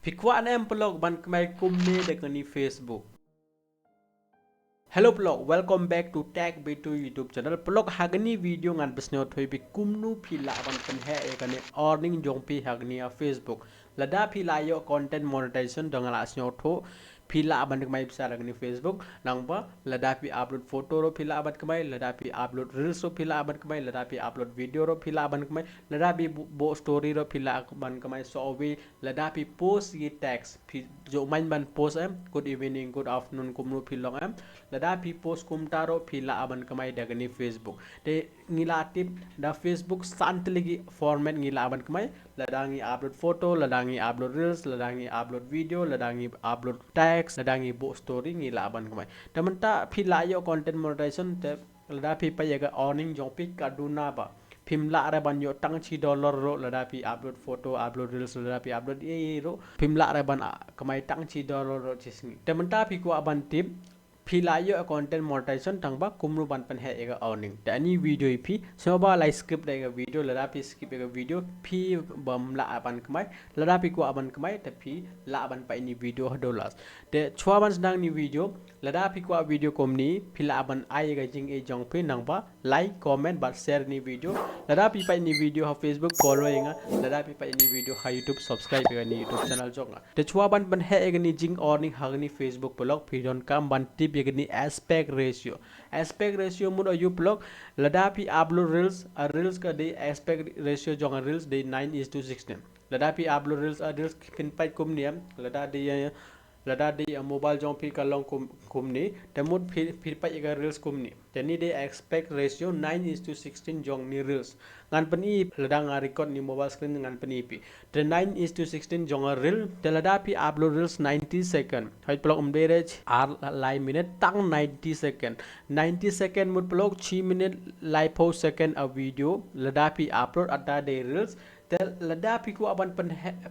Pikuan em pelok ban kemai kumni dengan ni Facebook. Hello pelok, welcome back to Tech B2 YouTube channel. Pelok hagni video ngan besnyo thoi bi kumnu phila ban penhe ekane earning jongpi hagni a Facebook. Lada phila yo content monetization dongala snyo tho phila ban kemai bisa hagni Facebook. Nangba lada pi upload photo ro phila ban kemai, lada pi upload reels ro phila ban kemai, lada pi upload video ro phila ban kemai, lada pi bo story ro phila ban kemai so we lada pi post ye text jo main ban post em good evening good afternoon kumnu philong em lada pi post kumtaro phila aban kamai dagani Facebook te ngila tip da Facebook sant lagi format ngila aban kamai ladangi upload photo ladangi upload reels ladangi upload video ladangi upload text ladangi bo story ngila aban kamai tamanta phila yo content monetization te lada pi pa yaga earning jong pi kaduna ba Pimla ada ban yo tang chi dollar ro lada pi upload photo upload reels lada pi upload ro pimla ada ban kamai tang chi dollar ro chisni tementa pi ko aban tip pila yo content monetization tangba kumru ban pan he ega earning tani video pi soba lai skip ega video lada pi skip ega video pi bam la aban kamai lada pi ko aban kamai te pi la aban pa ini video dollars te chwa ban sedang ni video lada pi ko video komni pila aban ai ega jing e jong pe nangba like comment but share ni video lada pi pa ini video ha Facebook following lada pi pa ini video ha YouTube subscribe ega ni YouTube channel jonga te chwa ban he ega ni jing earning ha ni Facebook blog video kam ban tip begini aspect ratio mun ayu blog lada pi upload reels ka de aspect ratio jong reels de 9:16 lada pi upload reels pin pai kum niam lada de mobile jong pi kalong kum ni temut phi pai ga reels kum ni teni de aspect ratio 9:16 jong ni reels ngan pani lada nga record ni mobile screen ngan pani pi te 9:16 jong reel te lada pi upload reels 90 second hai blog average lai minute tang 90 second 90 second mut blog 6 minute lai po second a video lada pi upload ada de reels te lada pi ko aban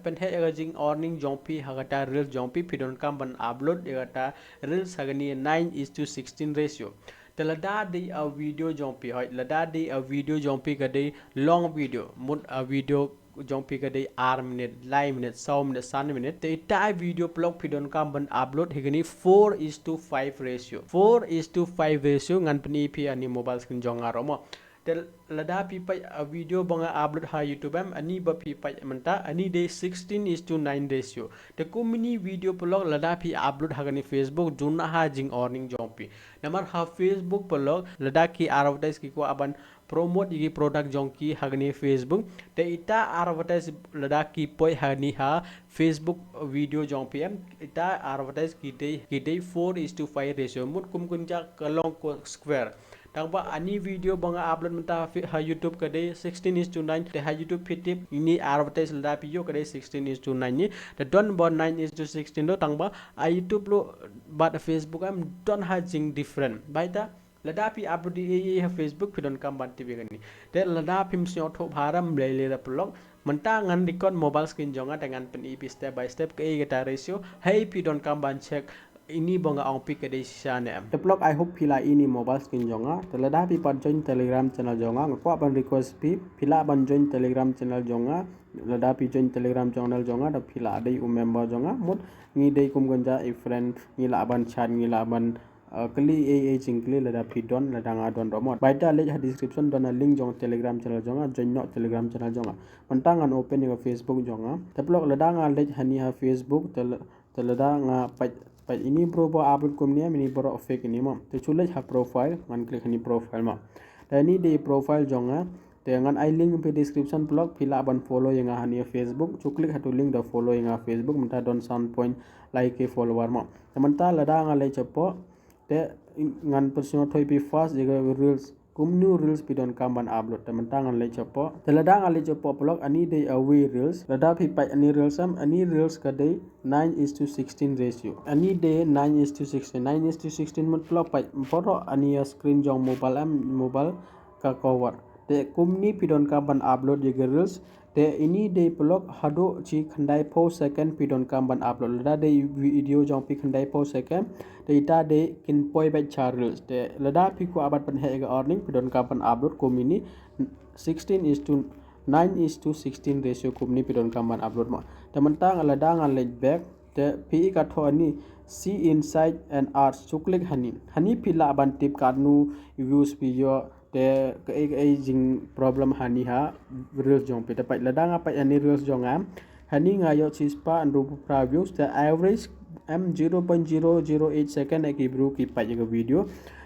pen he jing earning jong pi hagata reels jong pi pidon kam ban upload egata reels hagani 9:16 ratio te lada de a video jong pi hai lada de a video jong pi ka de long video mut a video jong pi ka de r minute lai minute 100 minute 100 minute te tai video blog pidon kam ban upload higani 4:5 ratio 4:5 ratio ngan pani pi ani mobile screen jong aromo te lada pi pa video banga upload ha YouTube am ani ba pi pa manta ani de 16:9 ratio te kumini video blog lada pi upload hagani Facebook juna ha jing earning jong pi namar ha Facebook blog lada ki advertise ki ko aban promote yi product jong ki hagani Facebook te ita advertise lada ki poi hani ha Facebook video jong pi am ita advertise ki de 4:5 ratio mut kum kunja kalong ko square tangba ani video banga upload menta ha YouTube ka de 16:9 te ha YouTube fitip ini advertise lada pi yo ka de 16:9 ni te don bon 9:16 do tangba a YouTube lo but Facebook am don ha jing different baita lada pi upload e ha Facebook pidon kam ban tv gani te lada pim syo tho bharam le la blog menta ngan record mobile screen jonga dengan pen ep step by step ke geta ratio hey pidon kam ban check ini bonga ong pi kede sane am the blog I hope pila ini mobile screen jonga telada pi pan join telegram channel jonga ngko ban request pi pila ban join telegram channel jonga lada pi join telegram channel jonga da pila dei member jonga mut ngi dei kum gonja a friend ngi la ban chat ngi la ban kli a jingkli lada pi don lada nga don romot baita le ha description don link jong telegram channel jonga join no telegram channel jonga pantangan open nga Facebook jonga the blog lada nga le hani ha Facebook telada nga pa ini bro bo upload komni mini bro fake ni mom te chule ha profile ngan click ni profile ma ta ni de profile jonga te ngan I link pe description blog pila ban follow yang hani Facebook chu click ha to link the follow yang Facebook menta don sound point like e follower ma menta lada nga le chapo te ngan personal thoi pi fast jega reels kumnu reels pidon kamban upload teman tangan le chapo telada ngali chapo blog ani de away reels lada pi pai ani reels am ani reels ka de 9:16 ratio ani de 9:16 9:16 mut blog pai photo ani screen jong mobile ka cover te kumni pidon kamban upload jega reels te ini de blog hado chi khandai 4 second pidon kamban upload lada de video jong pi khandai 4 second te ita de kin poi bai cha reels te lada pi ko abat pan he ga earning pidon kamban upload komini 16:9:16 ratio kumni pidon kamban upload ma แต่มันตั้งอะไรดังอะไรแบกแต่พี่กัดทอนี่ see inside and art ชุกเล็กฮันนี่พิลาบันติบการนู views video แต่ไอ้จริง problem ฮันนี่ฮะ reels จงไปแต่ไปละดังapa ani reels จงฮันนี่งายอชิสปาอันรูปพรา views แต่ average m 0.008 second ไอ้กิบรูกิไปยังวิดีโอ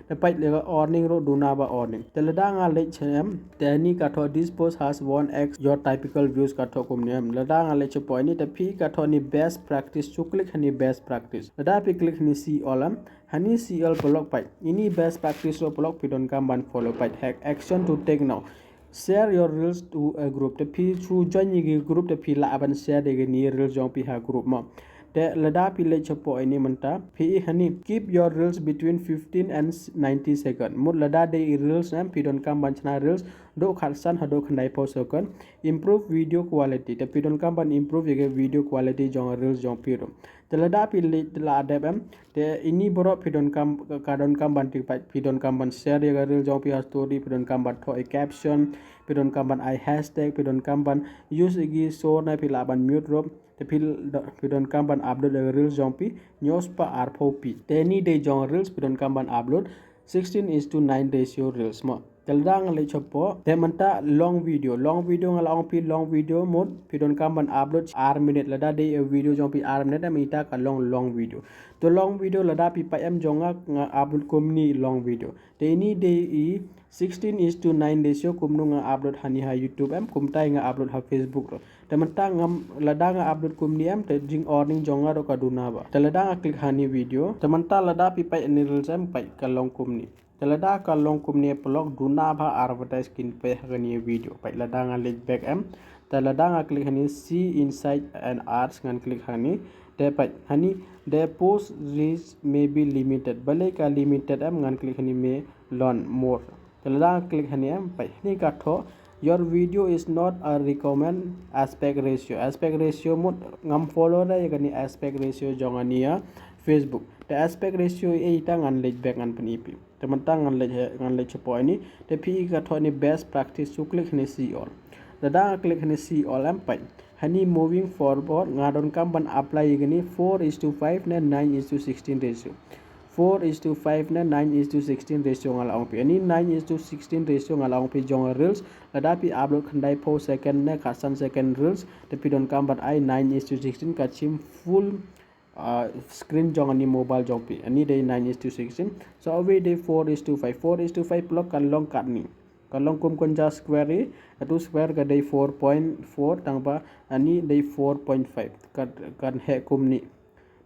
แต่ไปเลยก็ earning รูดูนาบะ earning แต่ละดังอะไรเช่นแต่นี่กัดทอ this post has 1x your typical views กัดทอคุมเนี่ยละดังอะไรเฉพาะนี่แต่พี่กัดทอนี่ best practice ชุกเล็กฮันนี่ best practice ละดังพี่คลิกฮันนี่ see allฮันนี่ see all บล็อกไปอินี่ best practice บล็อกพี่โดนกำบัน follow ไป hack action to take now share your reels to a group แต่พี่ชู join ยี่ group แต่พี่ละบัน share เด็กนี่ reels จงพี่หา group มาแต่ละดาพี่เล็กเฉพาะไอ้นี่มันตาพี่ฮันนี่ keep your reels between 15 and 90 second มุดละดาได้ reels นะพี่โดนกำบันชนะ reels โดขัดสั้นหาโดขันได้พอสักกัน improve video quality แต่พี่โดนกำบัน improve ยังไง video quality จง reels จงพี่รู้แต่ละดาพี่เล็กละได้แบบแต่อินี่บรอพี่โดนกำการโดนกำบันที่ไปพี่โดนกำบัน share ยังไง reels จงพี่หา story พี่โดนกำบันทอไอ้ caption พี่โดนกำบันไอ้ hashtag พี่โดนกำบัน use อีกโซนนะพี่ละบัน mute รบแต่พี่โดนกำบันอัปโหลด reels จงพี่ news ปะ r4p แต่นี่ได้จง reels พี่โดนกำบันอัปโหลด 16:9 ratio reels มาแต่ละดังอะไรเฉพาะแต่มันตา long video งาลองพี่ long video mode พี่โดนกำบันอัปโหลด r minute ละได้ได้ video จงพี่ r minute มีตากัน long video ตัว long video ละได้พี่ไปจงอัปโหลดคุมนี่ long video แต่นี่ได้ 16:9 ratio คุมนุ่งอัปโหลดฮันนี่ฮะ YouTube คุมใต้อัปโหลดฮะ Facebook แต่มันตั้งละดังอัปโหลดคุมนี่แต่จริง earning จงเราก็ดูนะบ่แต่ละดังคลิกฮันนี่วิดีโอแต่มันตั้งละได้พี่ไปอันนี้ reels ไปกันลองคุมนี่แต่ละดังกันลองคุมนี่ blog ดูนะบ่ advertise กินไปฮันนี่วิดีโอไปละดังคลิก back แต่ละดังคลิกฮันนี่ see inside and arts งันคลิกฮันนี่แต่ไปฮันนี่ the post reach may be limited บัลเลยก็ limited งันคลิกฮันนี่ may learn more แต่ละดังคลิกฮันนี่ไปนี่ก็ทอyour video is not a recommend aspect ratio mut ngam follow da yakani aspect ratio jongania Facebook the aspect ratio e ita ngan lej back ngan penipi te mentang ngan lej chepo ini te pi ka thoni best practice su click ni see all da click ni see all am pai hani moving forward ngadon kam ban apply gani 4:5 na 9:16 ratio 4:5 na 9:16 ratio ngal ang pi ani 9:16 ratio ngal ang pi jong reels lada pi upload khandai 4 second na kasan second reels te pi don kambat ai 9:16 ka chim full screen jong ani mobile jong pi ani day 9:16 so away day 4:5 block kan long kat ni kalong kum konja square e atu square ka day 4.4 tangpa ani day 4.5 kan he kum ni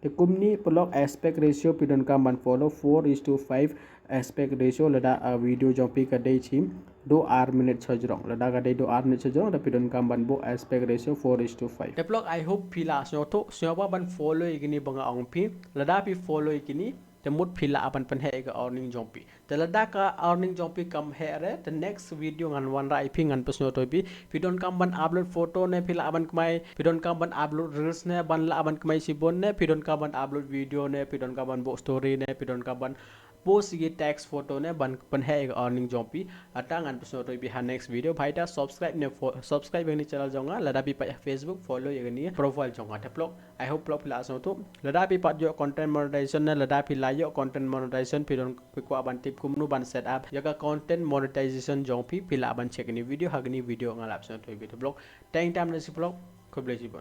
the kumni block aspect ratio pidon kaman follow 4:5 aspect ratio lada video jompi ka dei chim do r minute chajrong lada ka dei do r minute chajrong da pidon kaman bo aspect ratio 4:5 the block I hope pila so to so ban follow igini banga ong pi lada pi follow igini the mut pila apan pan he ga earning jompi the lada ka earning jompi kam he re the next video ngan wan ra ip ngan pasno to pi pidon kaman upload photo ne pila aban kmai pidon kaman upload reels ne ban la aban kmai sibon ne pidon kaman upload video ne pidon kaman bo story ne pidon kaman post ye text photo ne ban pan he ga earning jompi ata ngan pasno to pi ha next video bhai ta subscribe ni channel jonga lada pi pa Facebook follow ye ni profile jonga the blog I hope blog pila so to lada pi pat yo content monetization ne lada pi yo content monetization pidon ko aban tip kumnu ban set up yaga content monetization jong pi pila aban check ni video hagni video ngalap so to blog thank time na si blog ko bless you